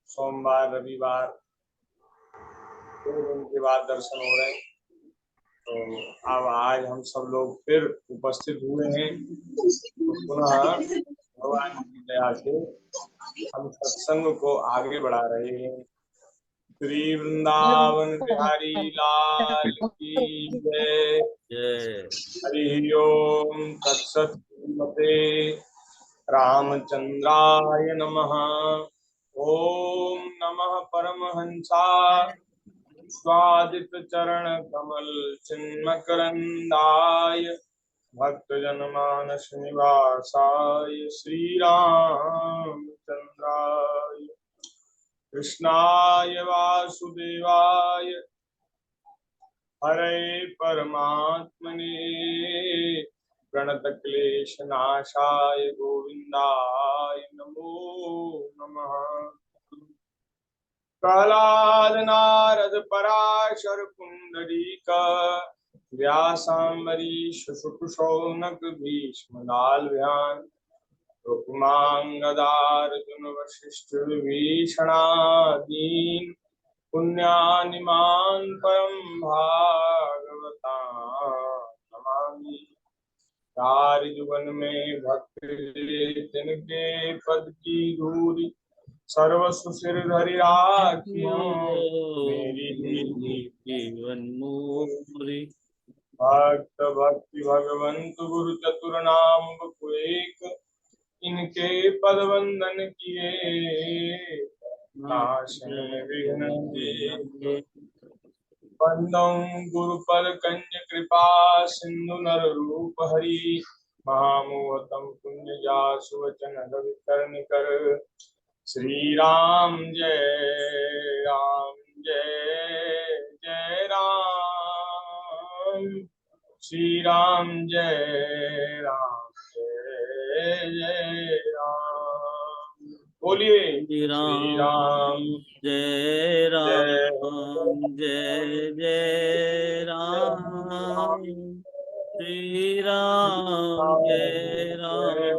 सोमवार रविवार 2 दिन के बाद दर्शन हो रहे हैं। तो अब आज हम सब लोग फिर उपस्थित हुए हैं, तो पुनः भगवान की दया से हम सत्संग को आगे बढ़ा रहे हैं। श्री वृंदावन बिहारी लाल की जय। हरि ओम तत्सत। श्रीमते रामचंद्राय नमः। ओम नमः परमहंसाय स्वादित चरण कमल चिन्मकरंदाय भक्तजनमानस निवासाय श्री रामचंद्राय कृष्णाय वासुदेवाय हरे परमात्मने प्रणतक्लेशनाशाय गोविंदाय नमो नमः। प्रह्लाद नारद पराशर पुंडरीक व्यासाम्बरीश शुक शौनक भीष्म लालव्यान रुक्मांगदार्जुन वशिष्ठ विभीषणादीन पुण्यानिमान परम भागवतां नमामि। सारी जुगन में भक्ति तिनके पद की धूरी सर्वस्व सिर धरि राखियो मेरी जीवन मोरी। भक्त भक्ति भगवंत गुरु चतुर नाम एक इनके पद वंदन किए नाशन विघ्न किए। वंदं गुरुपद कंज कृपा सिंधु नर रूप हरि महामोहतम पुण्य जासु वचन कर श्री राम जय जय राम श्री राम जय जय राम। बोलिए श्री राम जय राम जय जय राम श्री राम जय राम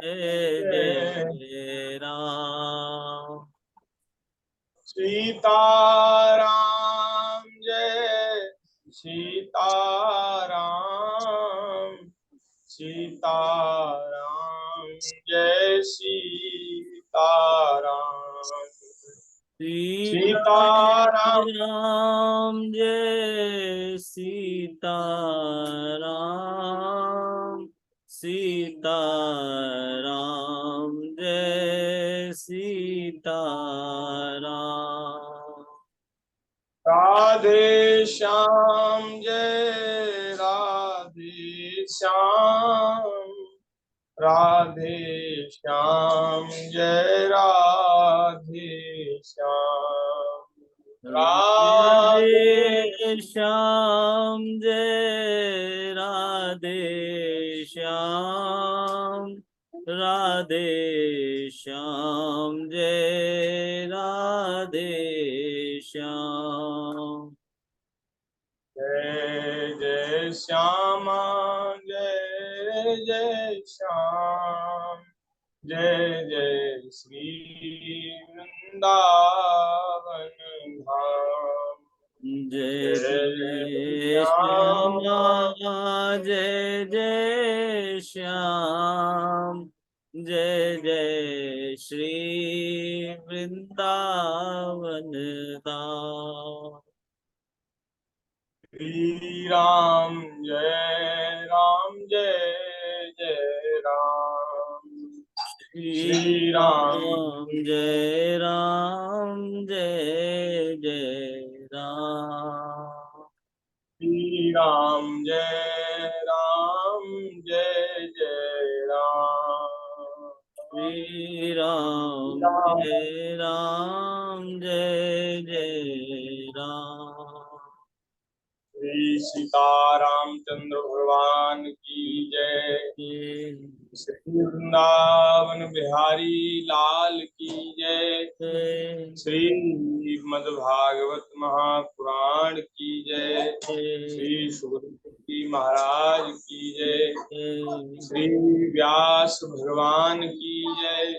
जय जय राम। सीताराम जय सीताराम सीताराम जय सीताराम सीताराम जय सीताराम सीताराम जय सीताराम। राधे श्याम जय राधे श्याम राधे श्याम जय राधे श्याम राधे श्याम जय राधे श्याम राधे श्याम जय राधे श्याम। जय जय श्यामा जय जय श्याम जय जय श्री वृंदावन धाम। जय जय श्यामा जय जय श्याम जय जय श्री वृंदावन धाम। श्री राम जय जय राम श्री राम जय राम जय जय राम श्री राम जय जय राम श्री राम जय जय राम। श्री सीतारामचंद्र भगवान की जय। श्री वृंदावन बिहारी लाल की जय। श्री मद्भागवत महापुराण की जय। श्री सुखदेव जी महाराज की जय। श्री व्यास भगवान की जय।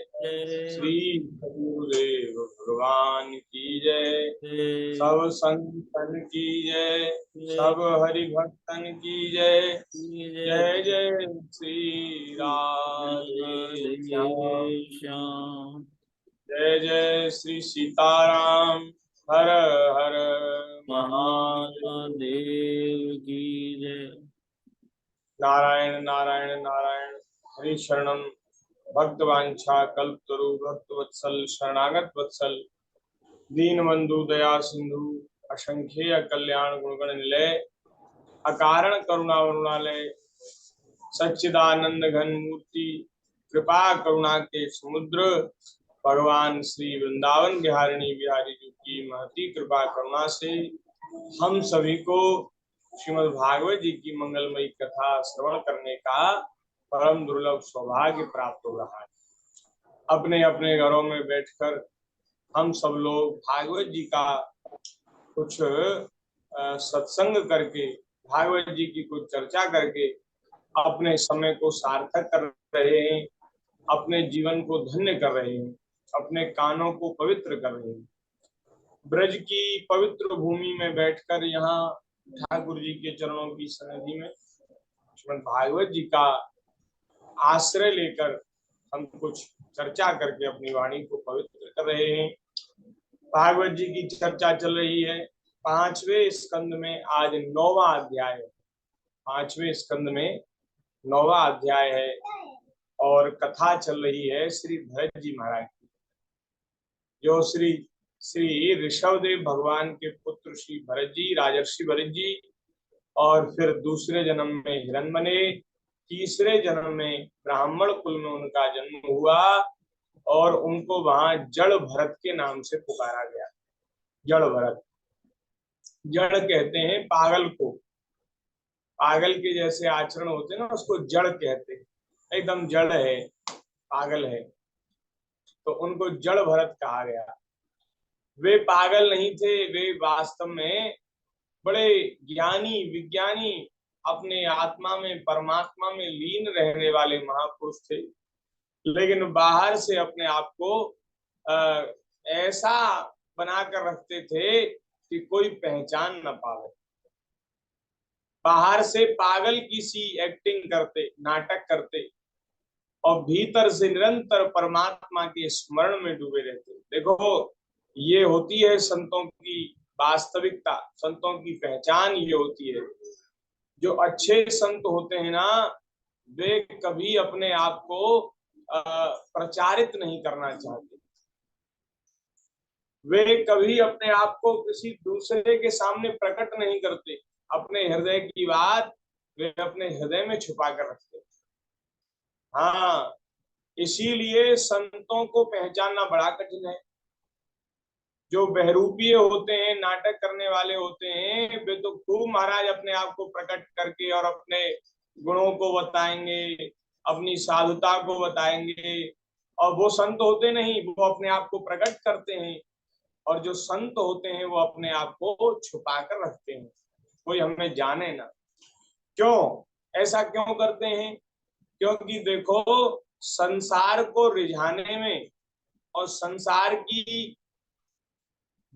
श्री गुरुदेव भगवान की जय, सब संतन की जय, सब हरि भक्तन की जय। जय जय श्री राधे श्याम, जय जय श्री सीताराम, हर हर महादेव की जय। नारायण नारायण नारायण, हरि शरणम भक्तवांछा कल्पतरु, भक्तवत्सल शरणागत वत्सल, दीनबंधु दया सिंधु, असंख्य कल्याण गुणगण निलय, अकारण करुणा वरुणालय, सच्चिदानंद घन मूर्ति, कृपा करुणा के समुद्र, भगवान श्री वृंदावन बिहारिणी बिहारी जी की महती कृपा करुणा से हम सभी को श्रीमद् भागवत जी की मंगलमयी कथा श्रवण करने का परम दुर्लभ सौभाग्य प्राप्त हो रहा है। अपने अपने घरों में बैठकर हम सब लोग भागवत जी का कुछ सत्संग करके, भागवत जी की कुछ चर्चा करके अपने समय को सार्थक कर रहे हैं, अपने जीवन को धन्य कर रहे हैं, अपने कानों को पवित्र कर रहे हैं। ब्रज की पवित्र भूमि में बैठकर यहाँ ठाकुर जी के चरणों की सन्निधि में श्रीमद् भागवत जी का आश्रय लेकर हम कुछ चर्चा करके अपनी वाणी को पवित्र कर रहे हैं। भागवत जी की चर्चा चल रही है 5वें स्कंद में, आज 9वां अध्याय है। 5वें स्कंद में 9वां अध्याय है और कथा चल रही है श्री भरत जी महाराज की, जो श्री श्री ऋषभदेव भगवान के पुत्र श्री भरत जी, राजर्षि भरत जी, और फिर दूसरे जन्म में हिरण बने, तीसरे जन्म में ब्राह्मण कुल में उनका जन्म हुआ और उनको वहां जड़ भरत के नाम से पुकारा गया। जड़ भरत, जड़ कहते हैं पागल को, पागल के जैसे आचरण होते हैं ना, उसको जड़ कहते हैं, एकदम जड़ है, पागल है, तो उनको जड़ भरत कहा गया। वे पागल नहीं थे, वे वास्तव में बड़े ज्ञानी विज्ञानी, अपने आत्मा में परमात्मा में लीन रहने वाले महापुरुष थे, लेकिन बाहर से अपने आप को ऐसा बनाकर रखते थे कि कोई पहचान न पावे। बाहर से पागल की सी एक्टिंग करते, नाटक करते, और भीतर से निरंतर परमात्मा के स्मरण में डूबे रहते। देखो, ये होती है संतों की वास्तविकता, संतों की पहचान ये होती है। जो अच्छे संत होते हैं ना, वे कभी अपने आप को प्रचारित नहीं करना चाहते, वे कभी अपने आप को किसी दूसरे के सामने प्रकट नहीं करते, अपने हृदय की बात वे अपने हृदय में छुपा कर रखते। हाँ, इसीलिए संतों को पहचानना बड़ा कठिन है। जो बहरूपीय होते हैं, नाटक करने वाले होते हैं, वे तो खूब महाराज अपने आप को प्रकट करके और अपने गुणों को बताएंगे, अपनी साधुता को बताएंगे, और वो संत होते नहीं, वो अपने आप को प्रकट करते हैं, और जो संत होते हैं वो अपने आप को छुपा कर रखते हैं, कोई हमें जाने ना। क्यों ऐसा क्यों करते हैं? क्योंकि देखो, संसार को रिझाने में और संसार की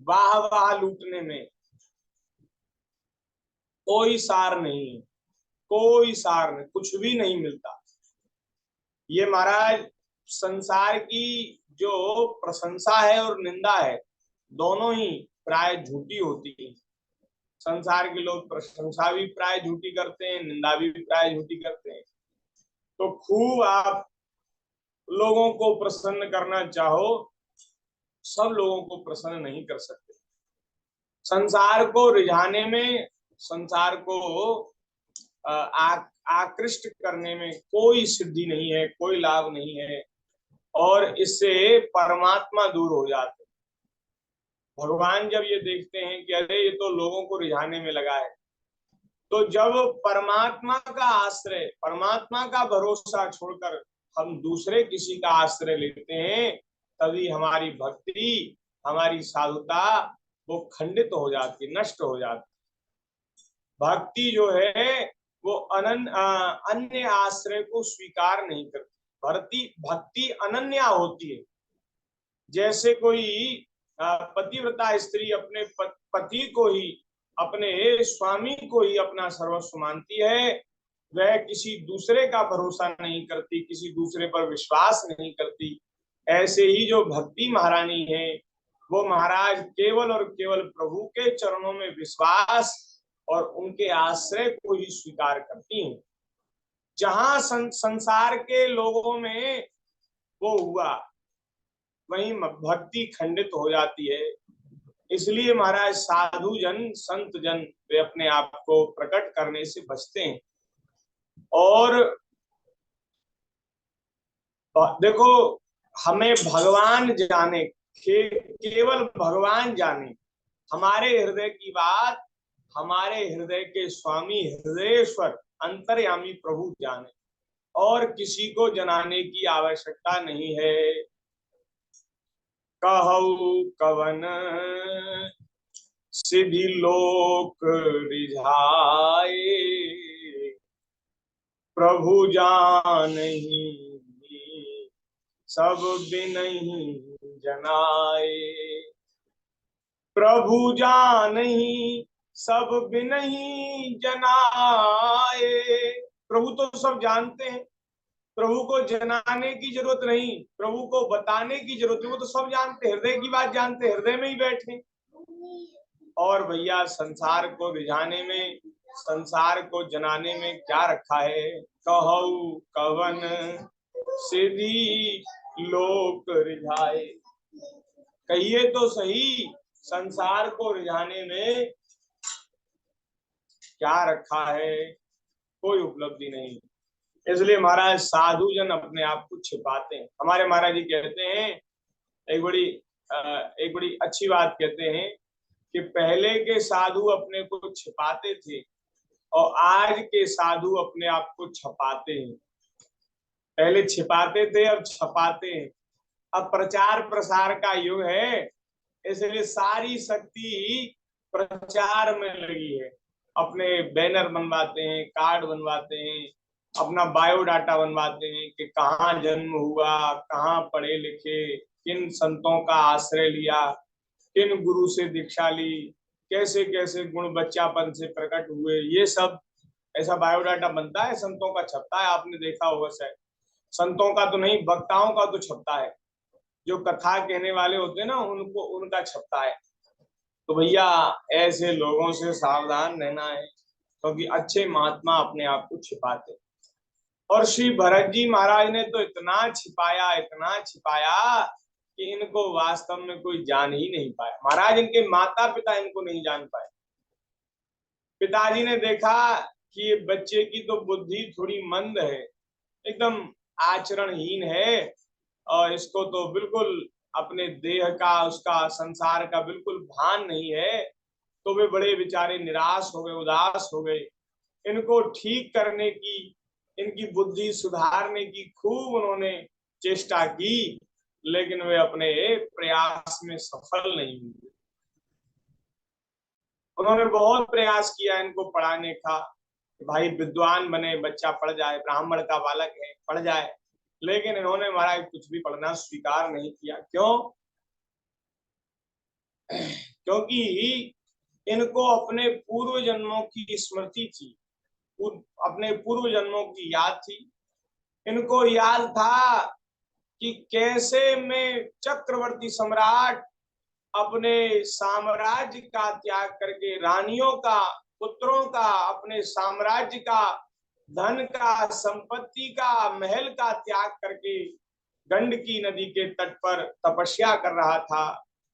वाह वाह लूटने में कोई सार नहीं, कोई सार नहीं, कुछ भी नहीं मिलता। ये महाराज संसार की जो प्रशंसा है और निंदा है, दोनों ही प्राय झूठी होती है। संसार के लोग प्रशंसा भी प्राय झूठी करते हैं, निंदा भी प्राय झूठी करते हैं। तो खूब आप लोगों को प्रसन्न करना चाहो, सब लोगों को प्रसन्न नहीं कर सकते। संसार को रिझाने में, संसार को आकृष्ट करने में कोई सिद्धि नहीं है, कोई लाभ नहीं है, और इससे परमात्मा दूर हो जाते। भगवान जब ये देखते हैं कि अरे ये तो लोगों को रिझाने में लगा है, तो जब परमात्मा का आश्रय, परमात्मा का भरोसा छोड़कर हम दूसरे किसी का आश्रय लेते हैं, तभी हमारी भक्ति, हमारी साधुता वो खंडित हो जाती, नष्ट हो जाती। भक्ति जो है वो अन्य आश्रय को स्वीकार नहीं करती। भक्ति अनन्या होती है। जैसे कोई पतिव्रता स्त्री अपने पति को ही, अपने स्वामी को ही अपना सर्वस्व मानती है। वह किसी दूसरे का भरोसा नहीं करती, किसी दूसरे पर विश्वास नहीं करती। ऐसे ही जो भक्ति महारानी है, वो महाराज केवल और केवल प्रभु के चरणों में विश्वास और उनके आश्रय को ही स्वीकार करती हैं। जहां संसार के लोगों में वो हुआ, वहीं भक्ति खंडित हो जाती है। इसलिए महाराज साधु जन, संत जन, वे अपने आप को प्रकट करने से बचते हैं। और देखो, हमें भगवान जाने, केवल भगवान जाने, हमारे हृदय की बात हमारे हृदय के स्वामी हृदयेश्वर अंतर्यामी प्रभु जाने, और किसी को जनाने की आवश्यकता नहीं है। कहु कवन सिद्धि लोक रिझाए, प्रभु जानहि सब बिनहि जनाए। प्रभु जानहि सब बिनहि जनाए। प्रभु तो सब जानते हैं, प्रभु को जनाने की जरूरत नहीं, प्रभु को बताने की जरूरत नहीं, वो तो सब जानते, हृदय की बात जानते, हृदय में ही बैठे। और भैया संसार को रिझाने में, संसार को जनाने में क्या रखा है? कहु कवन सिद्धि लोक रिझाए। कहिए तो सही, संसार को रिझाने में क्या रखा है? कोई उपलब्धि नहीं। इसलिए महाराज साधु जन अपने आप को छिपाते हैं। हमारे महाराज जी कहते हैं, एक बड़ी अच्छी बात कहते हैं कि पहले के साधु अपने को छिपाते थे और आज के साधु अपने आप को छपाते हैं। पहले छिपाते थे, अब छपाते हैं। अब प्रचार प्रसार का युग है, इसलिए सारी शक्ति प्रचार में लगी है। अपने बैनर बनवाते हैं, कार्ड बनवाते हैं, अपना बायोडाटा बनवाते हैं कि कहाँ जन्म हुआ, कहाँ पढ़े लिखे, किन संतों का आश्रय लिया, किन गुरु से दीक्षा ली, कैसे कैसे गुण बच्चापन से प्रकट हुए, ये सब ऐसा बायोडाटा बनता है, संतों का छपता है। आपने देखा होगा शायद, संतों का तो नहीं, वक्ताओं का तो छपता है। जो कथा कहने वाले होते हैं ना, उनको उनका छपता है। तो भैया ऐसे लोगों से सावधान रहना है, क्योंकि अच्छे महात्मा अपने आप को छिपाते। और श्री भरत जी महाराज ने तो इतना छिपाया, इतना छिपाया कि इनको वास्तव में कोई जान ही नहीं पाया। महाराज इनके माता पिता इनको नहीं जान पाए। पिताजी ने देखा कि ये बच्चे की तो बुद्धि थोड़ी मंद है, एकदम आचरणहीन है, और इसको तो बिल्कुल अपने देह का, उसका संसार का बिल्कुल भान नहीं है। तो वे बड़े बेचारे निराश हो गए, उदास हो गए। इनको ठीक करने की, इनकी बुद्धि सुधारने की खूब उन्होंने चेष्टा की, लेकिन वे अपने प्रयास में सफल नहीं हुए। उन्होंने बहुत प्रयास किया इनको पढ़ाने का, भाई विद्वान बने, बच्चा पढ़ जाए, ब्राह्मण का बालक है, पढ़ जाए, लेकिन इन्होंने महाराज कुछ भी पढ़ना स्वीकार नहीं किया। क्यों? क्योंकि इनको अपने पूर्व जन्मों की स्मृति थी, अपने पूर्व जन्मों की याद थी। इनको याद था कि कैसे मैं चक्रवर्ती सम्राट अपने साम्राज्य का त्याग करके, रानियों का, पुत्रों का, अपने साम्राज्य का, धन का, संपत्ति का, महल का त्याग करके गंडकी नदी के तट पर तपस्या कर रहा था।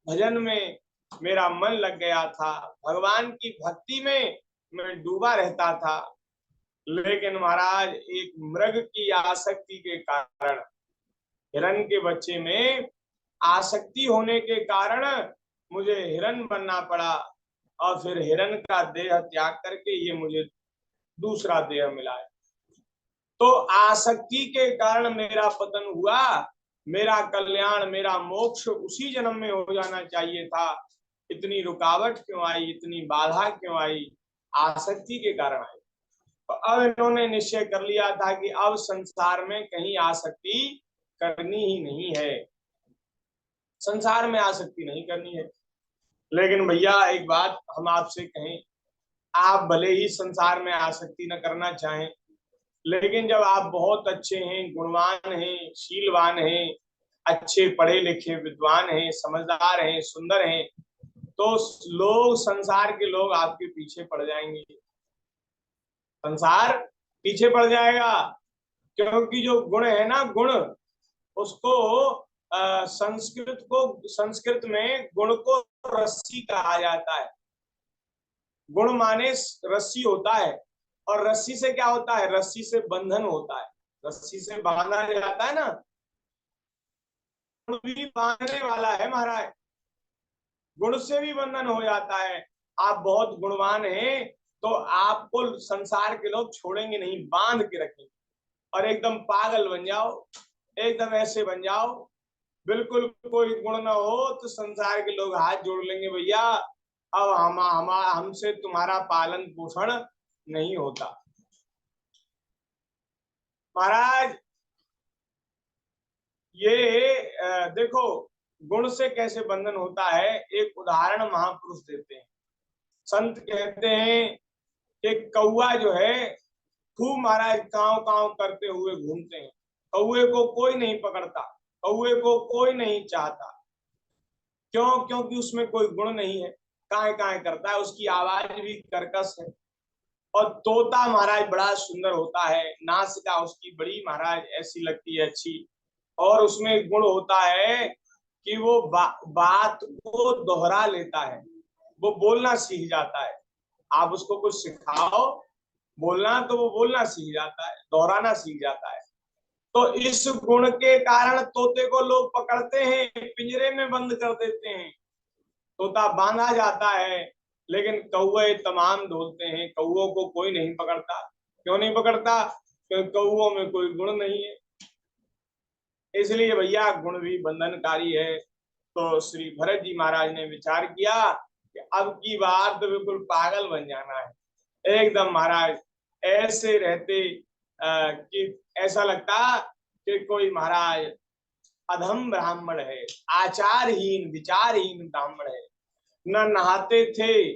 भजन में मेरा मन लग गया था, भगवान की भक्ति में मैं डूबा रहता था। लेकिन महाराज एक मृग की आसक्ति के कारण, हिरण के बच्चे में आसक्ति होने के कारण मुझे हिरण बनना पड़ा, और फिर हिरण का देह त्याग करके ये मुझे दूसरा देह मिला है। तो आसक्ति के कारण मेरा पतन हुआ। मेरा कल्याण, मेरा मोक्ष उसी जन्म में हो जाना चाहिए था। इतनी रुकावट क्यों आई, इतनी बाधा क्यों आई? आसक्ति के कारण आई। तो अब इन्होंने निश्चय कर लिया था कि अब संसार में कहीं आसक्ति करनी ही नहीं है। संसार में आसक्ति नहीं करनी है। लेकिन भैया एक बात हम आपसे कहें, आप भले ही संसार में आसक्ति न करना चाहें, लेकिन जब आप बहुत अच्छे हैं, गुणवान हैं, शीलवान हैं, अच्छे पढ़े लिखे विद्वान हैं, समझदार हैं, सुंदर हैं, तो लोग, संसार के लोग आपके पीछे पड़ जाएंगे, संसार पीछे पड़ जाएगा। क्योंकि जो गुण है ना, गुण, उसको संस्कृत में गुण को रस्सी कहा जाता है। गुण माने रस्सी होता है, और रस्सी से क्या होता है, रस्सी से बंधन होता है, रस्सी से बांधा जाता है ना, गुण भी बांधने वाला है महाराज, गुण से भी बंधन हो जाता है। आप बहुत गुणवान हैं तो आपको संसार के लोग छोड़ेंगे नहीं, बांध के रखेंगे, और एकदम पागल बन जाओ, एकदम ऐसे बन जाओ, बिल्कुल कोई गुण ना हो तो संसार के लोग हाथ जोड़ लेंगे, भैया अब हमसे तुम्हारा पालन पोषण नहीं होता। महाराज ये देखो गुण से कैसे बंधन होता है, एक उदाहरण महापुरुष देते हैं। संत कहते हैं कि कौआ जो है खूब महाराज कांव कांव करते हुए घूमते हैं, कौए को कोई नहीं पकड़ता, कौए को कोई नहीं चाहता, क्यों? क्योंकि उसमें कोई गुण नहीं है, काए काए करता है, उसकी आवाज भी कर्कश है। और तोता महाराज बड़ा सुंदर होता है, नासिका उसकी बड़ी महाराज ऐसी लगती है अच्छी, और उसमें गुण होता है कि वो बात को दोहरा लेता है, वो बोलना सीख जाता है। आप उसको कुछ सिखाओ बोलना तो वो बोलना सीख जाता है, दोहराना सीख जाता है। तो इस गुण के कारण तोते को लोग पकड़ते हैं, पिंजरे में बंद कर देते हैं, तोता बांधा जाता है, लेकिन कौवे तमाम ढोलते हैं, कौओं को कोई नहीं पकड़ता। क्यों नहीं पकड़ता? क्योंकि कौओं में कोई गुण नहीं है। इसलिए भैया गुण भी बंधनकारी है। तो श्री भरत जी महाराज ने विचार किया कि अब की बार तो बिल्कुल पागल बन जाना है, एकदम महाराज ऐसे रहते कि ऐसा लगता कि कोई महाराज अधम ब्राह्मण है, आचारहीन विचारहीन ब्राह्मण है, न नहाते थे,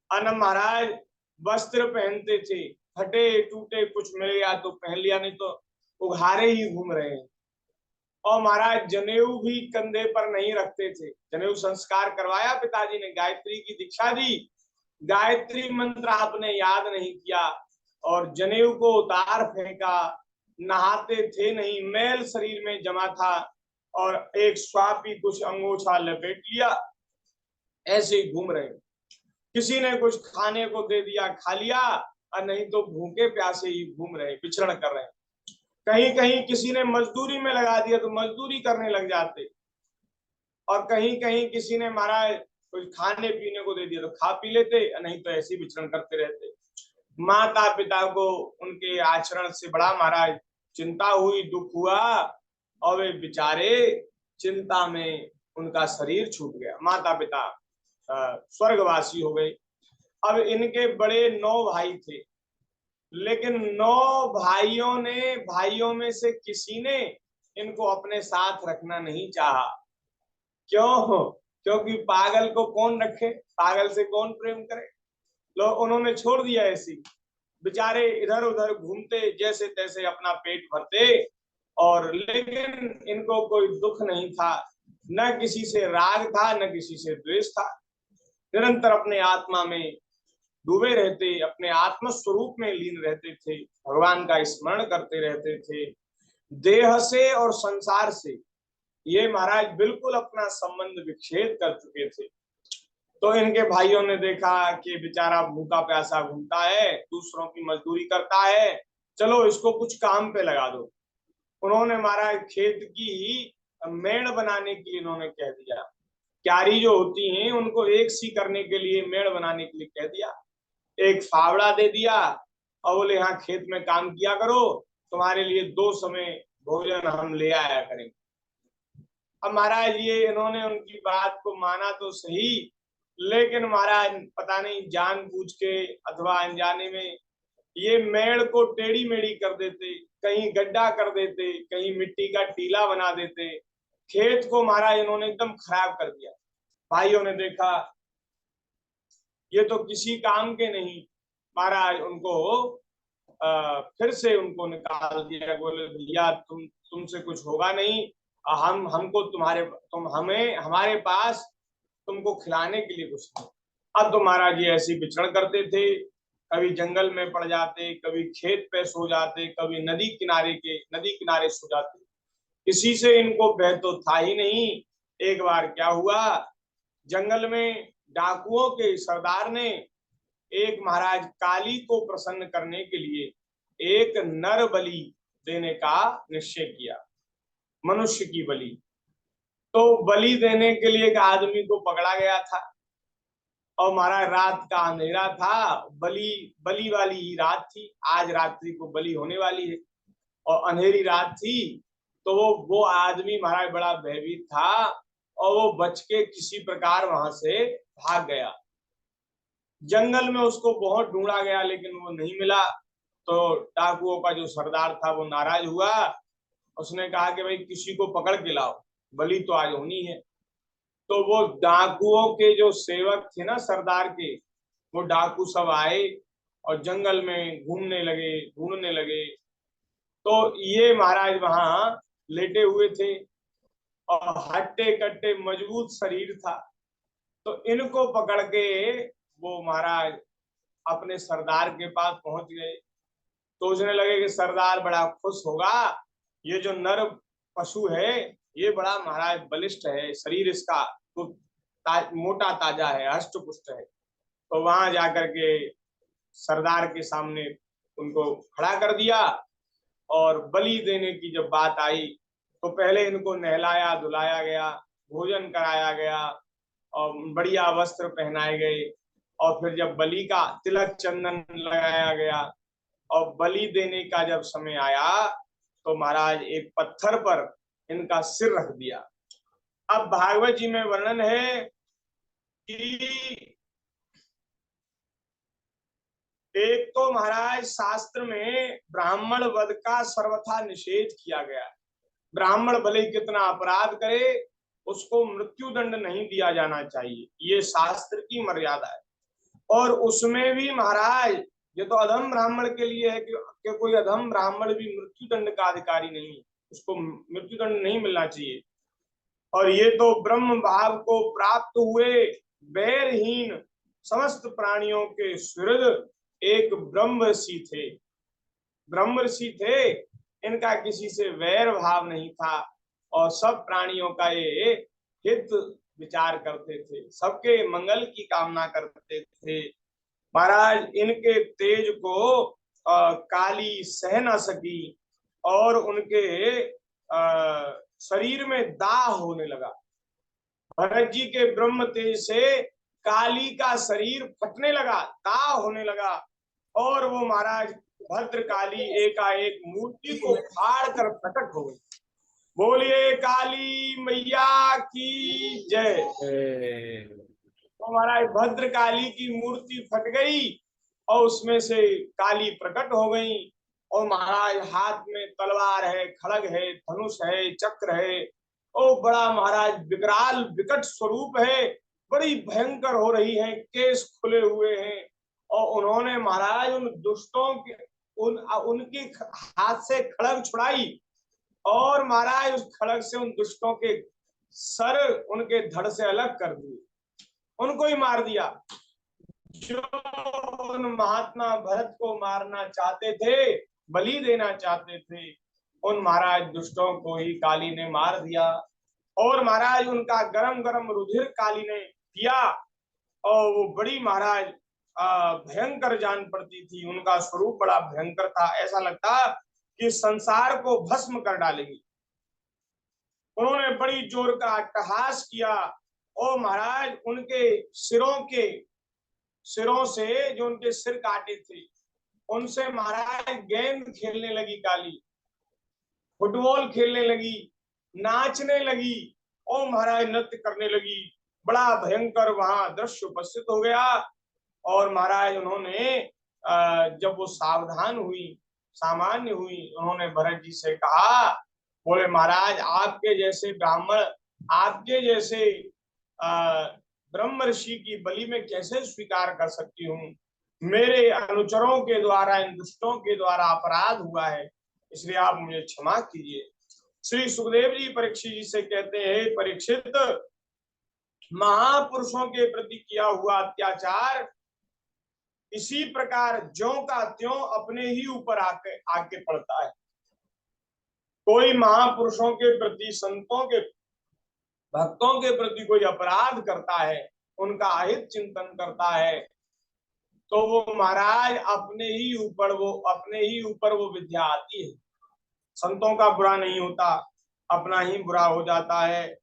न महाराज वस्त्र पहनते थे, फटे टूटे कुछ मिल गया तो पहन लिया, नहीं तो उघारे ही घूम रहे हैं। और महाराज जनेऊ भी कंधे पर नहीं रखते थे, जनेऊ संस्कार करवाया पिताजी ने, गायत्री की दीक्षा दी, गायत्री मंत्र आपने याद नहीं किया, और जनेऊ को उतार फेंका, नहाते थे नहीं, मैल शरीर में जमा था, और एक स्वापी कुछ अंगोछा लपेट लिया, ऐसे ही घूम रहे। किसी ने कुछ खाने को दे दिया, खा लिया, और नहीं तो भूखे प्यासे ही घूम रहे, विचरण कर रहे। कहीं कहीं किसी ने मजदूरी में लगा दिया तो मजदूरी करने लग जाते, और कहीं कहीं किसी ने महाराज कुछ खाने पीने को दे दिया तो खा पी लेते, नहीं तो ऐसे विचरण करते रहते। माता पिता को उनके आचरण से बड़ा महाराज चिंता हुई, दुख हुआ, और वे बेचारे चिंता में उनका शरीर छूट गया, माता पिता स्वर्गवासी हो गए। अब इनके बड़े 9 भाई थे, लेकिन 9 भाइयों में से किसी ने इनको अपने साथ रखना नहीं चाहा। क्यों? क्योंकि पागल को कौन रखे, पागल से कौन प्रेम करे, लोग उन्होंने छोड़ दिया ऐसी, बेचारे इधर उधर घूमते, जैसे तैसे अपना पेट भरते, और लेकिन इनको कोई दुख नहीं था, न किसी से राग था, न किसी से द्वेष था, निरंतर अपने आत्मा में डूबे रहते, अपने आत्म स्वरूप में लीन रहते थे, भगवान का स्मरण करते रहते थे। देह से और संसार से ये महाराज बिल्कुल अपना संबंध विच्छेद कर चुके थे। तो इनके भाइयों ने देखा कि बेचारा भूखा प्यासा घूमता है, दूसरों की मजदूरी करता है, चलो इसको कुछ काम पे लगा दो। उन्होंने महाराज खेत की मेड़ बनाने के लिए इन्होंने कह दिया, क्यारी जो होती हैं उनको एक सी करने के लिए, मेड़ बनाने के लिए कह दिया, एक फावड़ा दे दिया, और बोले यहाँ खेत में काम किया करो, तुम्हारे लिए 2 समय भोजन हम ले आया करेंगे। अब महाराज ये इन्होंने उनकी बात को माना तो सही, लेकिन महाराज पता नहीं जानबूझ के अथवा अनजाने में ये मेड़ को टेढ़ी मेढ़ी कर देते, कहीं गड्ढा कर देते, कहीं मिट्टी का टीला बना देते, खेत को महाराज इन्होंने एकदम खराब कर दिया। भाइयों ने देखा ये तो किसी काम के नहीं, महाराज उनको फिर से उनको निकाल दिया। बोले भैया तुमसे कुछ होगा नहीं, हमको तुम हमें हमारे पास तुमको खिलाने के लिए कुछ नहीं। अब तो महाराज ये ऐसी विचरण करते थे, कभी जंगल में पड़ जाते, कभी खेत पे सो जाते, कभी नदी किनारे सो जाते, किसी से इनको भय तो था ही नहीं। एक बार क्या हुआ, जंगल में डाकुओं के सरदार ने एक महाराज काली को प्रसन्न करने के लिए एक नर बलि देने का निश्चय किया, मनुष्य की बलि। तो बलि देने के लिए एक आदमी को पकड़ा गया था, और महाराज रात का अंधेरा था, बलि बलि वाली ही रात थी, आज रात्रि को बलि होने वाली है, और अंधेरी रात थी। तो वो आदमी महाराज बड़ा भयभीत था, और वो बच के किसी प्रकार वहां से भाग गया। जंगल में उसको बहुत ढूंढा गया लेकिन वो नहीं मिला। तो डाकुओं का जो सरदार था वो नाराज हुआ, उसने कहा कि भाई किसी को पकड़ के लाओ, बलि तो आज होनी है। तो वो डाकुओं के जो सेवक थे ना सरदार के, वो डाकू सब आए और जंगल में घूमने लगे, ढूंढने लगे। तो ये महाराज वहां लेटे हुए थे, और हट्टे कट्टे मजबूत शरीर था। तो इनको पकड़ के वो महाराज अपने सरदार के पास पहुंच गए। सोचने लगे कि सरदार बड़ा खुश होगा, ये जो नर पशु है ये बड़ा महाराज बलिष्ठ है, शरीर इसका तो मोटा ताजा है, हष्ट पुष्ट है। तो वहां जाकर के सरदार के सामने उनको खड़ा कर दिया, और बलि देने की जब बात आई तो पहले इनको नहलाया धुलाया गया, भोजन कराया गया, और बढ़िया वस्त्र पहनाए गए, और फिर जब बलि का तिलक चंदन लगाया गया, और बलि देने का जब समय आया तो महाराज एक पत्थर पर इनका सिर रख दिया। अब भागवत जी में वर्णन है कि एक तो महाराज शास्त्र में ब्राह्मण वध का सर्वथा निषेध किया गया। ब्राह्मण भले कितना अपराध करे, उसको मृत्यु दंड नहीं दिया जाना चाहिए, ये शास्त्र की मर्यादा है। और उसमें भी महाराज ये तो अधम ब्राह्मण के लिए है कि कोई अधम ब्राह्मण भी मृत्यु दंड का अधिकारी नहीं है, उसको मृत्यु दंड नहीं मिलना चाहिए। और ये तो ब्रह्म भाव को प्राप्त हुए बैरहीन समस्त प्राणियों के सुहृद एक ब्रह्म ऋषि थे, ब्रह्म ऋषि थे, इनका किसी से वैर भाव नहीं था, और सब प्राणियों का ये हित विचार करते थे, सबके मंगल की कामना करते थे। महाराज इनके तेज को काली सह न सकी, और उनके शरीर में दाह होने लगा। भरत जी के ब्रह्म तेज से काली का शरीर फटने लगा, दाह होने लगा, और वो महाराज भद्रकाली एकाएक मूर्ति को फाड़ कर प्रकट हो गई। बोलिए काली मैया की जय। तो महाराज भद्रकाली की मूर्ति फट गई, और उसमें से काली प्रकट हो गई, और महाराज हाथ में तलवार है, खड़ग है, धनुष है, चक्र है, ओ बड़ा महाराज विकराल विकट स्वरूप है, बड़ी भयंकर हो रही है, केस खुले हुए हैं। और उन्होंने महाराज उन दुष्टों के उनकी हाथ से खड़ग छुड़ाई, और महाराज उस खड़ग से उन दुष्टों के सर उनके धड़ से अलग कर दिए, उनको ही मार दिया। जो उन महात्मा भरत को मारना चाहते थे, बलि देना चाहते थे, उन महाराज दुष्टों को ही काली ने मार दिया। और महाराज उनका गरम गरम रुधिर काली ने पिया, और वो बड़ी महाराज भयंकर जान पड़ती थी, उनका स्वरूप बड़ा भयंकर था, ऐसा लगता कि संसार को भस्म कर डालेंगी। उन्होंने बड़ी जोर का अट्टहास किया, और महाराज उनके सिरों से जो उनके सिर काटे थे उनसे महाराज गेंद खेलने लगी काली, फुटबॉल खेलने लगी, नाचने लगी, और महाराज नृत्य करने लगी। बड़ा भयंकर वहां दृश्य उपस्थित हो गया। और महाराज उन्होंने जब वो सावधान हुई, सामान्य हुई, उन्होंने भरत जी से कहा बोले महाराज आपके जैसे ब्राह्मण, आपके जैसे ब्रह्म ऋषि की बलि में कैसे स्वीकार कर सकती हूँ। मेरे अनुचरों के द्वारा, इन दुष्टों के द्वारा अपराध हुआ है, इसलिए आप मुझे क्षमा कीजिए। श्री सुखदेव जी परीक्षित जी से कहते हैं, परीक्षित, महापुरुषों के प्रति किया हुआ अत्याचार इसी प्रकार ज्यों का त्यों अपने ही ऊपर आके पड़ता है। कोई महापुरुषों के प्रति, संतों के, भक्तों के प्रति कोई अपराध करता है, उनका अहित चिंतन करता है, तो वो महाराज अपने ही ऊपर वो विद्या आती है। संतों का बुरा नहीं होता, अपना ही बुरा हो जाता है।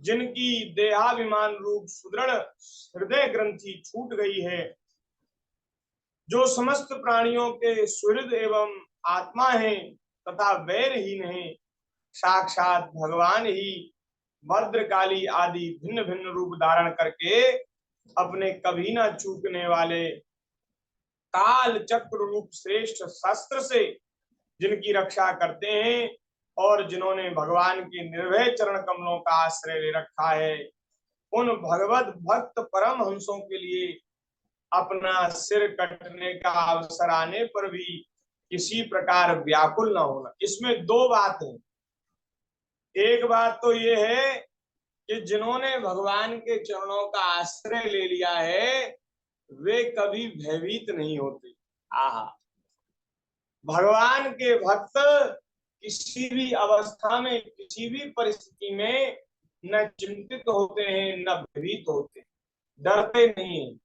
जिनकी देहाभिमान रूप सुदृढ़ हृदय ग्रंथि छूट गई है, जो समस्त प्राणियों के सुहृद एवं आत्मा है तथा वैरहीन है, साक्षात भगवान ही भद्रकाली आदि भिन्न भिन्न रूप धारण करके अपने कभी न चूकने वाले काल चक्र रूप श्रेष्ठ शस्त्र से जिनकी रक्षा करते हैं और जिन्होंने भगवान के निर्भय चरण कमलों का आश्रय ले रखा है, उन भगवत भक्त परम हंसों के लिए अपना सिर कटने का अवसर आने पर भी किसी प्रकार व्याकुल न होना। इसमें दो बात है। एक बात तो ये है कि जिन्होंने भगवान के चरणों का आश्रय ले लिया है वे कभी भयभीत नहीं होते। आहा, भगवान के भक्त किसी भी अवस्था में, किसी भी परिस्थिति में न चिंतित होते हैं, न भयभीत होते, डरते नहीं है।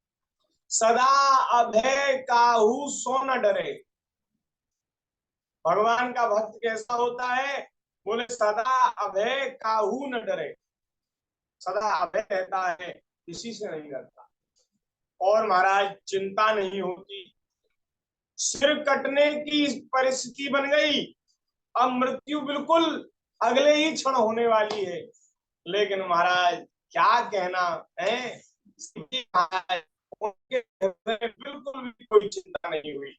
सदा अभय काहू सो न डरे। भगवान का भक्त कैसा होता है? बोले सदा अभय काहू न डरे, सदा अभय रहता है, किसी से नहीं डरता। और महाराज चिंता नहीं होती। सिर कटने की परिस्थिति बन गई, अब मृत्यु बिल्कुल अगले ही क्षण होने वाली है, लेकिन महाराज क्या कहना है, उनके हृदय में बिल्कुल भी कोई चिंता नहीं हुई।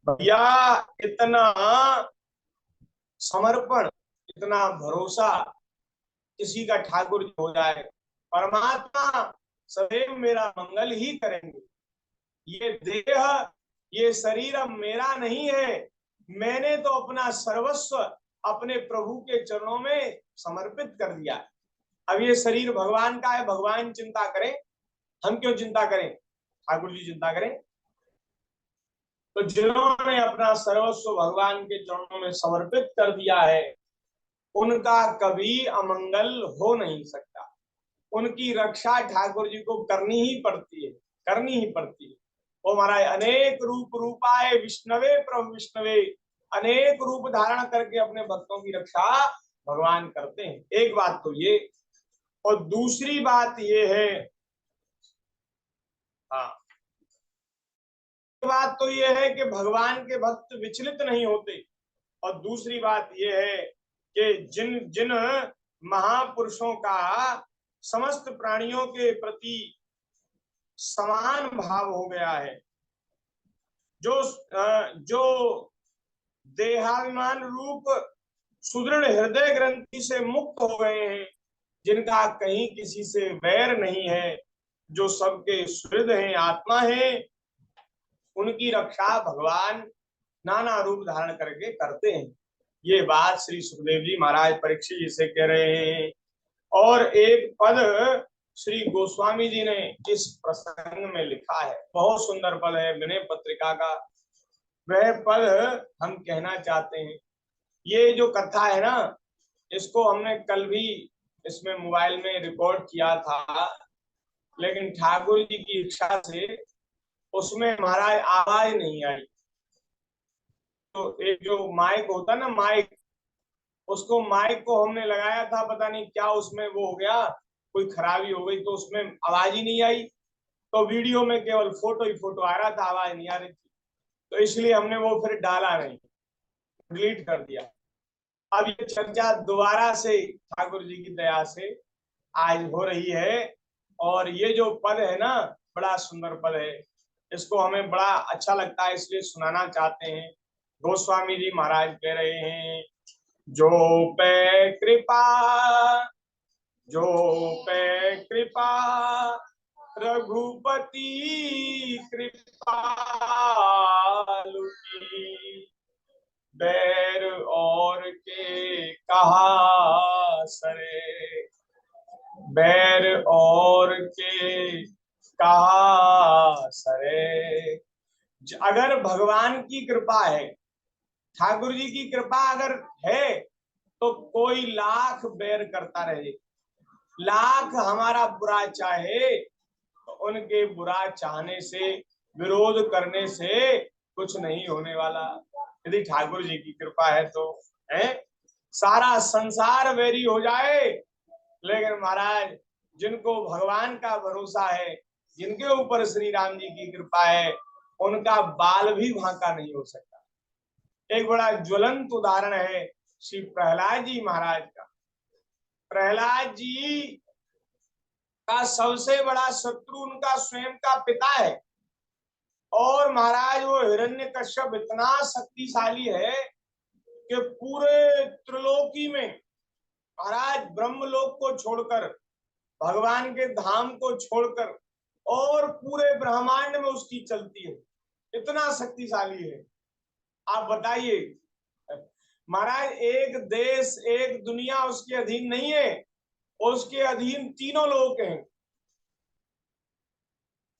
भैया इतना समर्पण, इतना भरोसा किसी का ठाकुर जी हो जाए, परमात्मा सदैव मेरा मंगल ही करेंगे। ये देह, ये शरीर अब मेरा नहीं है, मैंने तो अपना सर्वस्व अपने प्रभु के चरणों में समर्पित कर दिया है। अब ये शरीर भगवान का है, भगवान चिंता करें, हम क्यों चिंता करें, ठाकुर जी चिंता करें। तो जिन्होंने अपना सर्वस्व भगवान के चरणों में समर्पित कर दिया है, उनका कभी अमंगल हो नहीं सकता। उनकी रक्षा ठाकुर जी को करनी ही पड़ती है, करनी ही पड़ती है। वो महाराज अनेक रूप रूपाए विष्णवे प्रभु विष्णवे, अनेक रूप धारण करके अपने भक्तों की रक्षा भगवान करते हैं। एक बात तो ये, और दूसरी बात ये है, हाँ, बात तो ये है कि भगवान के भक्त विचलित नहीं होते। और दूसरी बात ये है कि जिन जिन महापुरुषों का समस्त प्राणियों के प्रति समान भाव हो गया है, जो देहाभिमान रूप सुदृढ़ हृदय ग्रंथि से मुक्त हो गए हैं, जिनका कहीं किसी से वैर नहीं है, जो सबके सुहृद हैं, आत्मा है, उनकी रक्षा भगवान नाना रूप धारण करके करते हैं। ये बात श्री सुखदेव जी महाराज परीक्षित जी से कह रहे हैं। और एक पद श्री गोस्वामी जी ने इस प्रसंग में लिखा है, बहुत सुंदर पद है विनय पत्रिका का। वह पद हम कहना चाहते हैं। ये जो कथा है ना, इसको हमने कल भी इसमें मोबाइल में रिकॉर्ड किया था, लेकिन ठाकुर जी की इच्छा से उसमें महाराज आवाज नहीं आई। तो एक जो माइक होता ना, माइक, उसको माइक को हमने लगाया था, पता नहीं क्या उसमें वो हो गया, कोई खराबी हो गई, तो उसमें आवाज ही नहीं आई। तो वीडियो में केवल फोटो ही फोटो आ रहा था, आवाज नहीं आ रही थी। तो इसलिए हमने वो फिर डाला नहीं, डिलीट कर दिया। अब ये चर्चा दोबारा से ठाकुर जी की दया से आज हो रही है। और ये जो पद है ना, बड़ा सुंदर पद है, इसको हमें बड़ा अच्छा लगता है, इसलिए सुनाना चाहते हैं। गोस्वामी जी महाराज कह रहे हैं, जो पे कृपा, जो पे कृपा रघुपति कृपालु की, बैर और के कहा सरे, बैर और के कहा सरे। अगर भगवान की कृपा है, ठाकुर जी की कृपा अगर है, तो कोई लाख बैर करता रहे, लाख हमारा बुरा चाहे, तो उनके बुरा चाहने से, विरोध करने से कुछ नहीं होने वाला। यदि ठाकुर जी की कृपा है तो है, सारा संसार वैरी हो जाए, लेकिन महाराज जिनको भगवान का भरोसा है, जिनके ऊपर श्री राम जी की कृपा है, उनका बाल भी भांका नहीं हो सकता। एक बड़ा ज्वलंत उदाहरण है श्री प्रहलाद जी महाराज का। प्रहलाद जी का सबसे बड़ा शत्रु उनका स्वयं का पिता है, और महाराज वो हिरण्यकश्यप इतना शक्तिशाली है कि पूरे त्रिलोकी में महाराज ब्रह्मलोक को छोड़कर, भगवान के धाम को छोड़कर, और पूरे ब्रह्मांड में उसकी चलती है, इतना शक्तिशाली है। आप बताइए महाराज, एक देश एक दुनिया उसके अधीन नहीं है, उसके अधीन तीनों लोक हैं।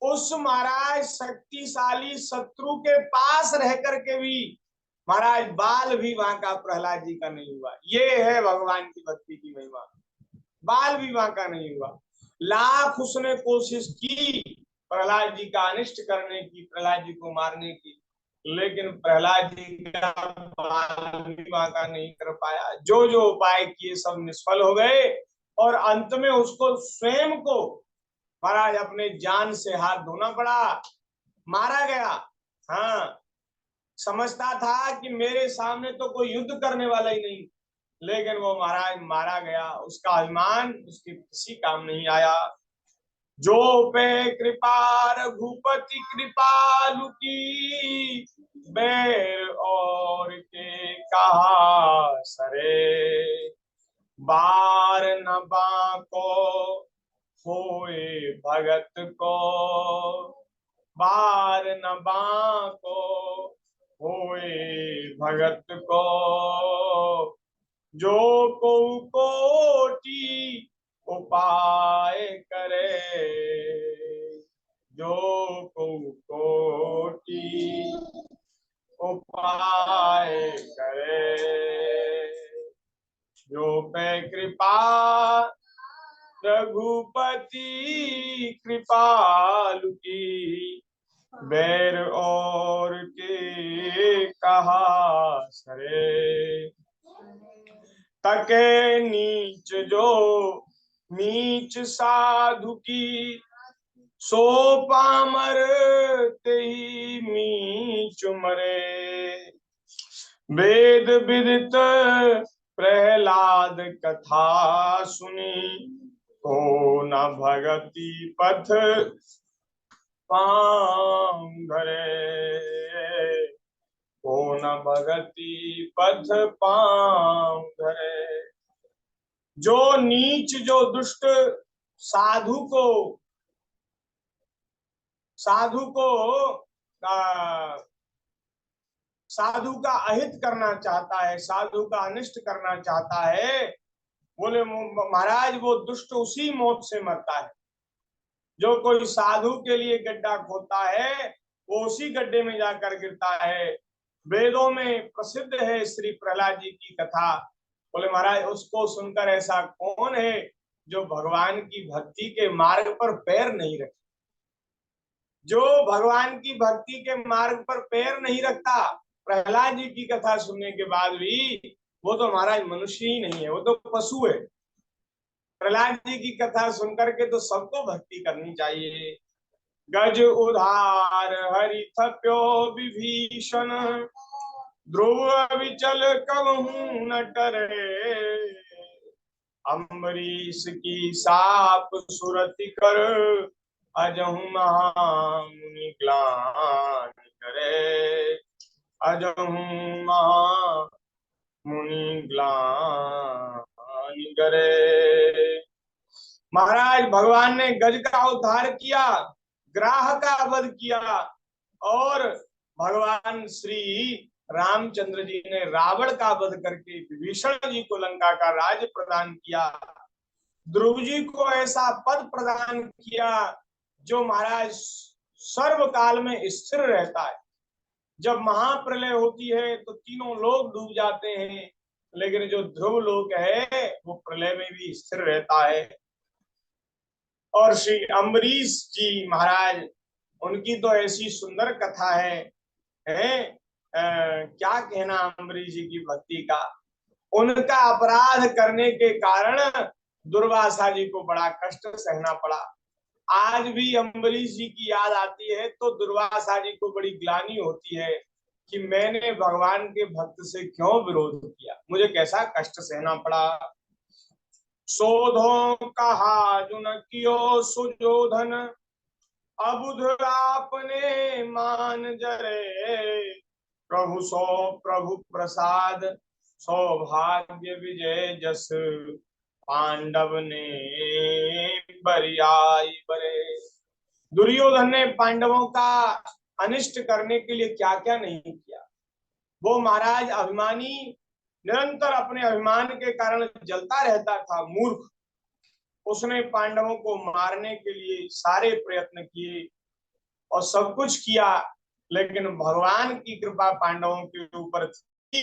उस महाराज शक्तिशाली शत्रु के पास रह करके भी महाराज बाल भी वहां का प्रहलाद जी का नहीं हुआ। ये है भगवान की भक्ति की महिमा, बाल भी वहां का नहीं हुआ। लाख उसने कोशिश की प्रहलाद जी का अनिष्ट करने की, प्रहलाद जी को मारने की, लेकिन प्रहलाद जी का बाल भी वहां का नहीं कर पाया। जो जो उपाय किए सब निष्फल हो गए, और अंत में उसको स्वयं को महाराज अपने जान से हाथ धोना पड़ा, मारा गया। हाँ, समझता था कि मेरे सामने तो कोई युद्ध करने वाला ही नहीं, लेकिन वो महाराज मारा गया। उसका अभिमान उसके किसी काम नहीं आया। जो पे कृपा रघुपति कृपालु की, बैर और के कहा सरे, बार न बाको होए भगत को, बार न बाको होए भगत को, जो को कोटि उपाय करे, जो को कोटि उपाय करे, जो पे कृपा रघुपति कृपालु की, बैर और के कहा सरे, तके नीच जो नीच साधु की, सो पामर तेहि नीच मरे, वेद विदित प्रहलाद कथा सुनी, तो न भगति पथ पांघरे, तो न भगति पथ पांघरे। जो नीच जो दुष्ट साधु को, साधु को साधु का अहित करना चाहता है, साधु का अनिष्ट करना चाहता है, बोले महाराज वो दुष्ट उसी मौत से मरता है। जो कोई साधु के लिए गड्ढा खोदता है, वो उसी गड्ढे में जाकर गिरता है। वेदों में प्रसिद्ध है श्री प्रहलाद जी की कथा। बोले महाराज उसको सुनकर ऐसा कौन है जो भगवान की भक्ति के मार्ग पर पैर नहीं रखे। जो भगवान की भक्ति के मार्ग पर पैर नहीं रखता, प्रहलाद जी की कथा सुनने के बाद भी, वो तो महाराज मनुष्य ही नहीं है, वो तो पशु है। प्रहलाद जी की कथा सुनकर के तो सबको भक्ति करनी चाहिए। गज उधार हरि थप्यो विभीषण, ध्रुव विचल कबहू न टरे, अम्बरीश की साप सुरति कर, अजहु महामुनि ग्लानि करे, अजहु मुनि ग्लानि करे। महाराज भगवान ने गज का उद्धार किया, ग्राह का वध किया, और भगवान श्री रामचंद्र जी ने रावण का वध करके विभीषण जी को लंका का राज्य प्रदान किया। ध्रुव जी को ऐसा पद प्रदान किया जो महाराज सर्वकाल में स्थिर रहता है। जब महाप्रलय होती है तो तीनों लोग डूब जाते हैं, लेकिन जो ध्रुव लोक है वो प्रलय में भी स्थिर रहता है। और श्री अम्बरीश जी महाराज, उनकी तो ऐसी सुंदर कथा है क्या कहना अम्बरीश जी की भक्ति का। उनका अपराध करने के कारण दुर्वासा जी को बड़ा कष्ट सहना पड़ा। आज भी अम्बरीश जी की याद आती है तो दुर्वासा जी को बड़ी ग्लानि होती है कि मैंने भगवान के भक्त से क्यों विरोध किया, मुझे कैसा कष्ट सहना पड़ा। शोधो कहा जुन कियो सुजोधन, अबुध आपने मान जरे। प्रभु प्रसाद सौभाग्य विजय जस, पांडव ने बरियाई बरे। दुर्योधन ने पांडवों का अनिष्ट करने के लिए क्या क्या नहीं किया। वो महाराज अभिमानी, निरंतर अपने अभिमान के कारण जलता रहता था, मूर्ख। उसने पांडवों को मारने के लिए सारे प्रयत्न किए और सब कुछ किया, लेकिन भगवान की कृपा पांडवों के ऊपर थी।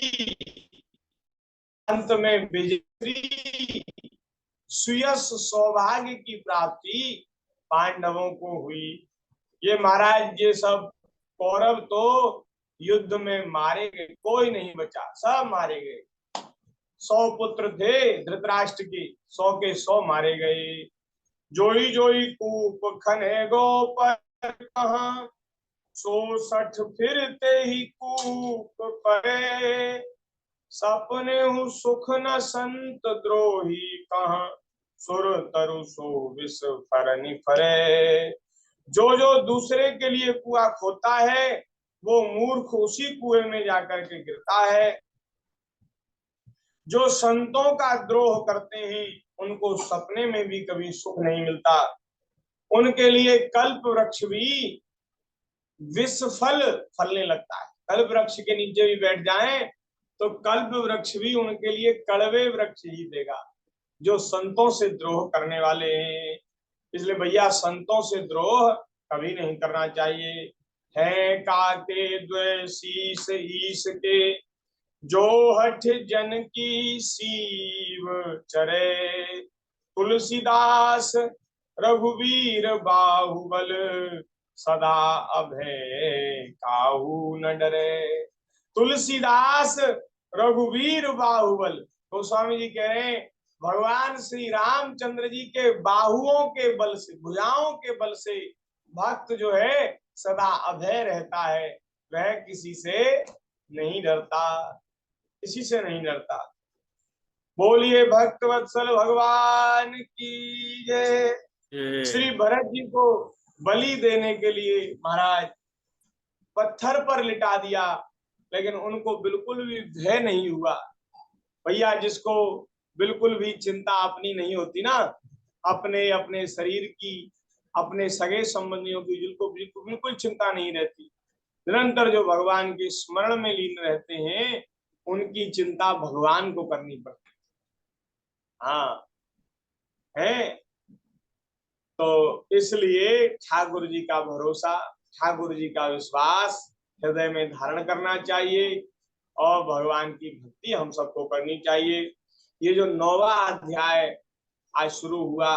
अंत में विजय सुयश सौभाग्य की प्राप्ति पांडवों को हुई। ये महाराज ये सब कौरव तो युद्ध में मारे गए, कोई नहीं बचा, सब मारे गए। 100 पुत्र थे धृतराष्ट्र के, 100 के 100 मारे गए। जोई जोई कूप खने गोपर कहाँ, 160 फिरते ही कूप परे। सपने हूँ सुख न संत द्रोही कहाँ, सुर तरु सो विष फरनि फरे। जो जो दूसरे के लिए कुआं खोता है वो मूर्ख उसी कुएं में जाकर के गिरता है। जो संतों का द्रोह करते हैं उनको सपने में भी कभी सुख नहीं मिलता। उनके लिए कल्प वृक्ष भी विष फल फलने लगता है। कल्प वृक्ष के नीचे भी बैठ जाएं तो कल्प वृक्ष भी उनके लिए कड़वे वृक्ष ही देगा, जो संतों से द्रोह करने वाले हैं। इसलिए भैया संतों से द्रोह कभी नहीं करना चाहिए। है काके द्वेषीस ईश के, जो हठ जन की सीव चरे। तुलसीदास रघुवीर बाहुबल, सदा अभय काहू न डरे। तुलसीदास रघुवीर बाहुबल, गोस्वामी जी कह रहे हैं भगवान श्री रामचंद्र जी के बाहुओं के बल से, भुजाओं के बल से भक्त जो है सदा अभय रहता है। वह किसी से नहीं डरता, किसी से नहीं डरता। बोलिए भक्त वत्सल भगवान की जय। श्री भरत जी को बलि देने के लिए महाराज पत्थर पर लिटा दिया, लेकिन उनको बिल्कुल भी भय नहीं हुआ। भैया जिसको बिल्कुल भी चिंता अपनी नहीं होती ना, अपने अपने शरीर की, अपने सगे संबंधियों की, जिनको बिल्कुल चिंता नहीं रहती, निरंतर जो भगवान के स्मरण में लीन रहते हैं, उनकी चिंता भगवान को करनी पड़ती है। हाँ है, तो इसलिए ठाकुर जी का भरोसा, ठाकुर जी का विश्वास हृदय में धारण करना चाहिए और भगवान की भक्ति हम सबको करनी चाहिए। ये जो 9वां अध्याय आज शुरू हुआ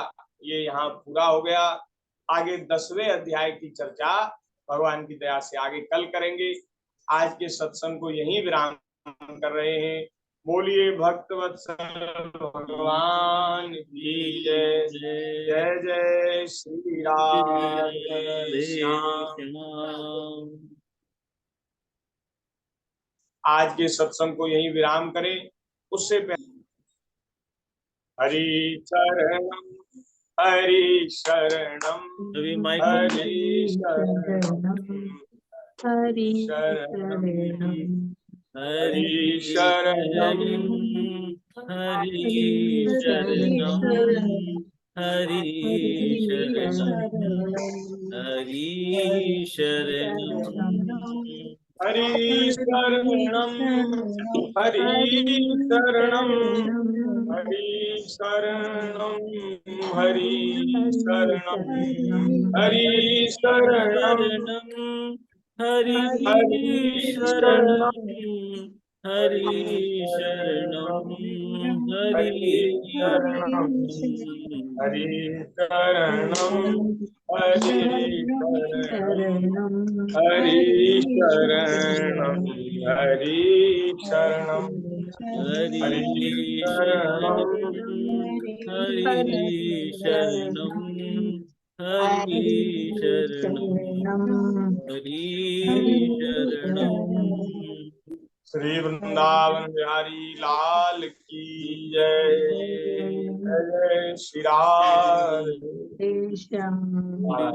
ये यहाँ पूरा हो गया। आगे 10वें अध्याय की चर्चा भगवान की दया से आगे कल करेंगे। आज के सत्संग को यहीं विराम कर रहे हैं। बोलिए भक्तवत्सल भगवान की जय। जय जय श्री राधे श्याम। आज के सत्संग को यहीं विराम करें, उससे पहले हरि चरणम हरि शरणम हरि शरणम हरि शरणम शरणम हरि शरणं हरि शरणं हरि शरणं हरि शरणं हरि शरणं हरि शरणं हरि शरणं हरि शरणं हरि शरणं शरणं हरि हरि शरणं शरणं हरि शरणं हरि हरि शरणं हरि शरणं हरि शरणं हरि शरणं हरि शरणं हरि हरि शरणं शरणं हरि शरणं हरि शरणं हरि शरणं श्री वृंदावन बिहारी लाल की जय। जय जय श्री राधे।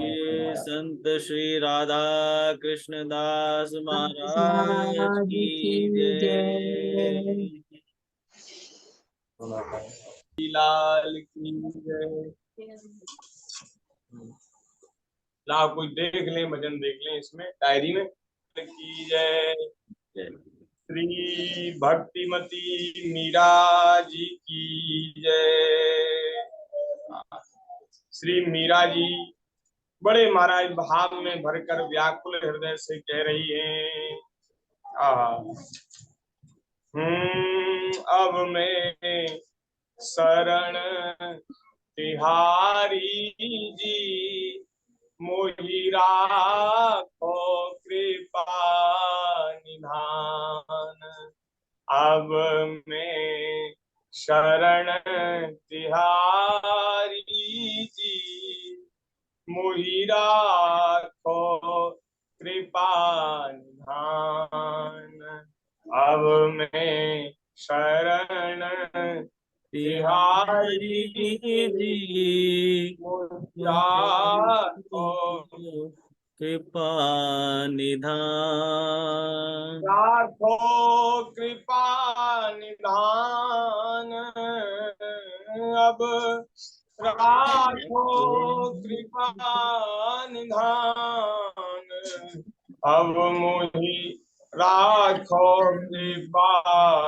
ये संत श्री राधा कृष्ण दास महाराज की जय। लाल की जय। ला कोई देख लें, भजन देख लें इसमें डायरी में। की जय। श्री भक्तिमती मीरा जी की जय। श्री मीरा जी बड़े महाराज भाव में भरकर व्याकुल हृदय से कह रही हैं, अब मैं शरण तिहारी जी, मोहि राखो कृपा निधान। अब मैं शरण तिहारी जी, मोहि राखो कृपा निधान। अब मैं शरण तिहारी जी, मोहि राखो कृपा निधान। राखो कृपा निधान। अब राखो कृपा निधान। अब मोहि राखो कृपा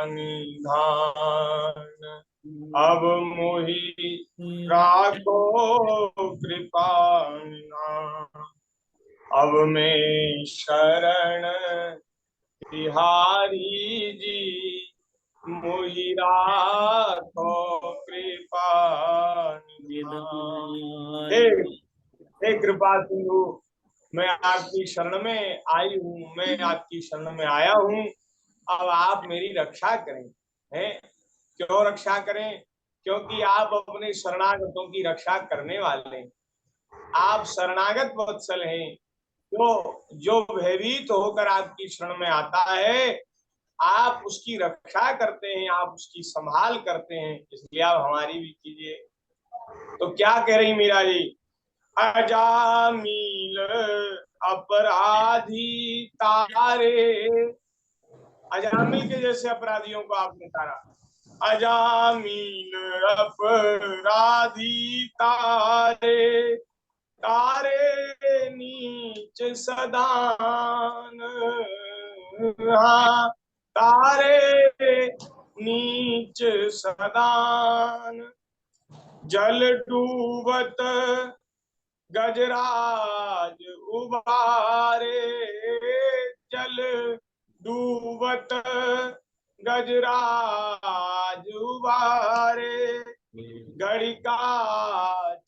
निधान। अब मोहि राखो कृपा निधान। अब मैं शरण तिहारी जी, मोहि राखो कृपा निधान। हे कृपा सिंधु, मैं आपकी शरण में आई हूँ, मैं आपकी शरण में आया हूँ। अब आप मेरी रक्षा करें। हैं? क्यों रक्षा करें? क्योंकि आप अपने शरणागतों की रक्षा करने वाले हैं। आप शरणागत वत्सल हैं। जो भयभीत होकर आपकी शरण में आता है, आप उसकी रक्षा करते हैं, आप उसकी संभाल करते हैं। इसलिए आप हमारी भी कीजिए। तो क्या कह रही मीरा जी? अजामिल अपराधी तारे, अजामिल के जैसे अपराधियों को आपने तारा। अजामिल अपराधी तारे, तारे नीच सदान। हाँ, तारे नीच सदान। जल डूबत गजराज उबारे, जल डूबत गजराज उबारे। गणिका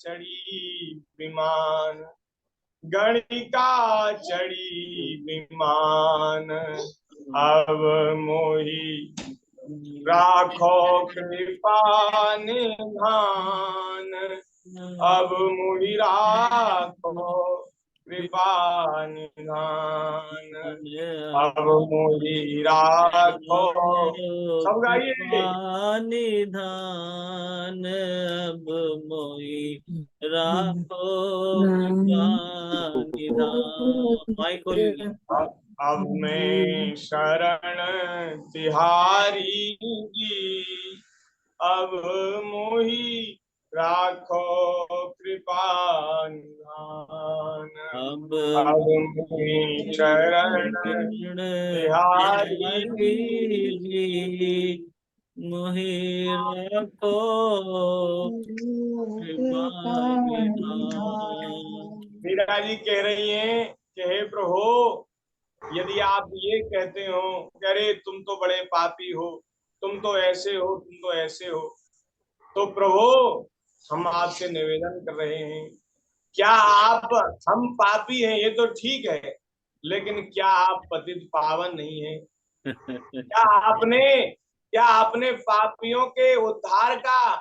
चढ़ी विमान, गणिका चढ़ी विमान। अब मोहि राखो कृपा निधान। अब मोहि राखो कृपा निधान। अब मोहि राखो, सब गाइए। निधान अब मोहि राखो कृपा निधान। माइक खोलिए। अब मैं शरण तिहारी जी, अब मोहि राखो कृपा निधान। अब अब मोहि चरण चरण तिहारी तिहारी जी, मोहि रखो कृपा निधान। मीरा जी कह रही हैं कि हे प्रभु, यदि आप ये कहते हो कि अरे तुम तो बड़े पापी हो, तुम तो ऐसे हो, तुम तो ऐसे हो, तो प्रभु हम आपसे निवेदन कर रहे हैं, क्या आप, हम पापी हैं ये तो ठीक है, लेकिन क्या आप पतित पावन नहीं है? क्या आपने पापियों के उद्धार का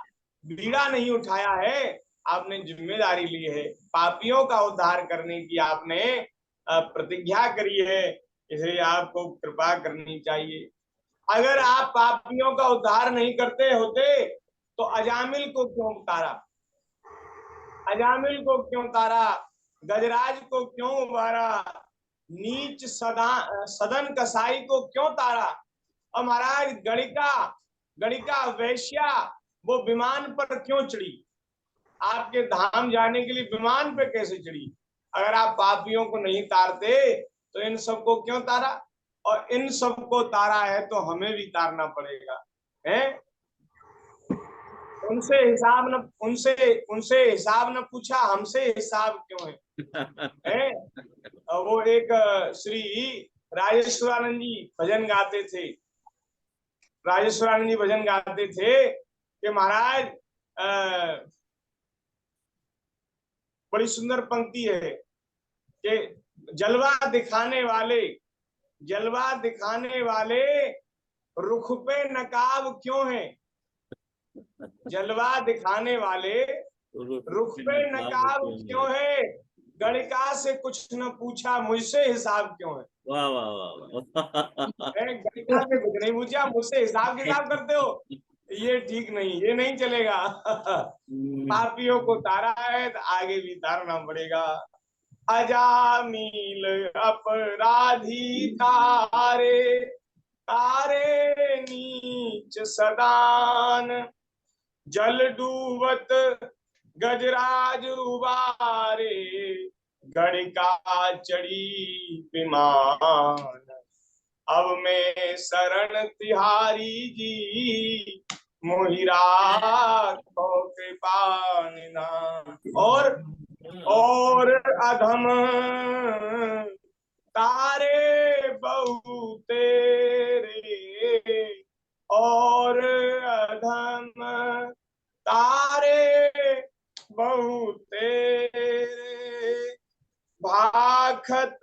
बीड़ा नहीं उठाया है? आपने जिम्मेदारी ली है, पापियों का उद्धार करने की आपने प्रतिज्ञा करी है, इसलिए आपको कृपा करनी चाहिए। अगर आप पापियों का उद्धार नहीं करते होते तो अजामिल को क्यों उतारा? अजामिल को क्यों उतारा? गजराज को क्यों उबारा? नीच सदन कसाई को क्यों तारा? और महाराज गणिका, गणिका वैश्या वो विमान पर क्यों चढ़ी? आपके धाम जाने के लिए विमान पे कैसे चढ़ी? अगर आप पापियों को नहीं तारते तो इन सबको क्यों तारा? और इन सबको तारा है तो हमें भी तारना पड़ेगा, है? उनसे उनसे हिसाब न पूछा, हमसे हिसाब क्यों है? और वो एक श्री राजेश्वरानंद जी भजन गाते थे, राजेश्वरानंद जी भजन गाते थे कि महाराज बड़ी सुंदर पंक्ति है कि जलवा दिखाने वाले रुख पे नकाब क्यों है? जलवा दिखाने वाले रुख पे नकाब क्यों है? गणिका से कुछ न पूछा, मुझसे हिसाब क्यों है? वाह वाह वाह। गणिका से कुछ नहीं पूछा, मुझसे हिसाब किताब करते हो, ये ठीक नहीं, ये नहीं चलेगा। पापियों को तारा है तो आगे भी तारना पड़ेगा। अजामिल अपराधी तारे, तारे नीच सदान, जल डूबत गजराज उबारे, गणिका चढ़ी विमान। अब मैं शरण तिहारी जी, मोहि राखो कृपा निधान। और अधम तारे बहु तेरे, और अधम तारे बहु तेरे, भाखत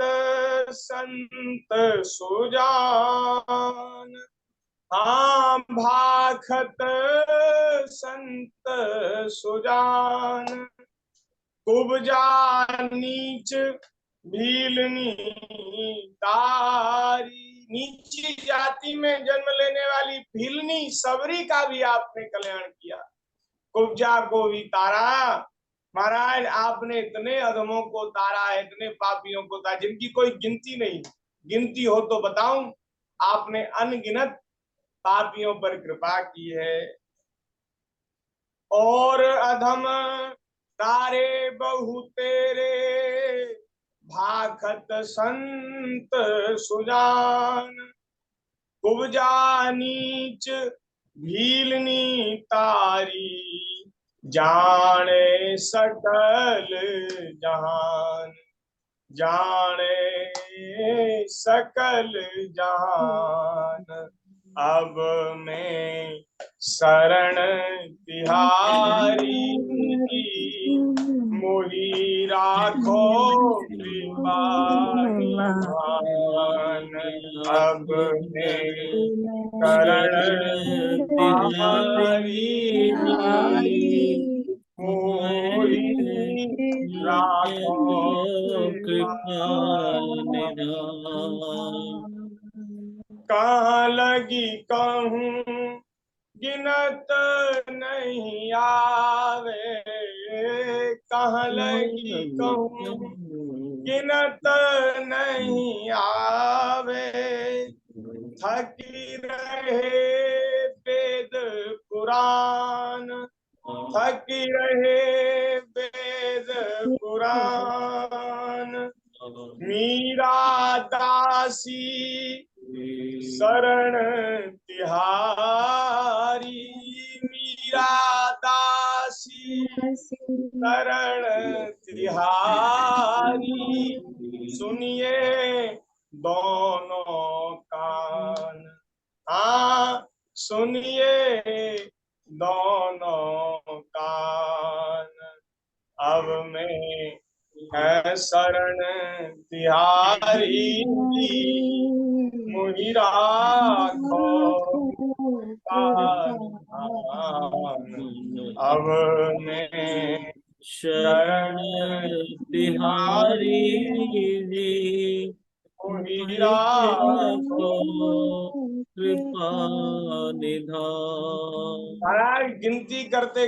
संत सुजान। हाँ भाखत संत सुजान, कुब्जा नीच भीलनी तारी। नीची जाति में जन्म लेने वाली भीलनी सबरी का भी आपने कल्याण किया, कुब्जा को भी तारा। महाराज आपने इतने अधमों को तारा है, इतने पापियों को तारा जिनकी कोई गिनती नहीं, गिनती हो तो बताऊं, आपने अनगिनत पापियों पर कृपा की है। और अधम तारे बहु तेरे, भाखत संत सुजान, कुब्जा नीच भीलनी तारी, जाने सकल जहान, जाने सकल जहान। अब मैं शरण तिहारी की, मोहि राखो कृपा निधान। अब मैं शरण तिहारी की, मोहि राखो कृपा निधान। कहाँ लगी कहूँ गिनत नहीं आवे, कहाँ लगी कहूँ गिनत नहीं आवे, थकी रहे वेद पुराण, थकी रहे वेद पुराण। मीरा दासी शरण तिहारी, मीरा दासी शरण तिहारी। सुनिए दोनों कान, हाँ सुनिए दोनों कान। अब मैं है शरण तिहारी, मोहि राखो पाधान। अब मैं शरण तिहारी जी, मोहि राखो राखो। कृपा निधान। महाराज गिनती करते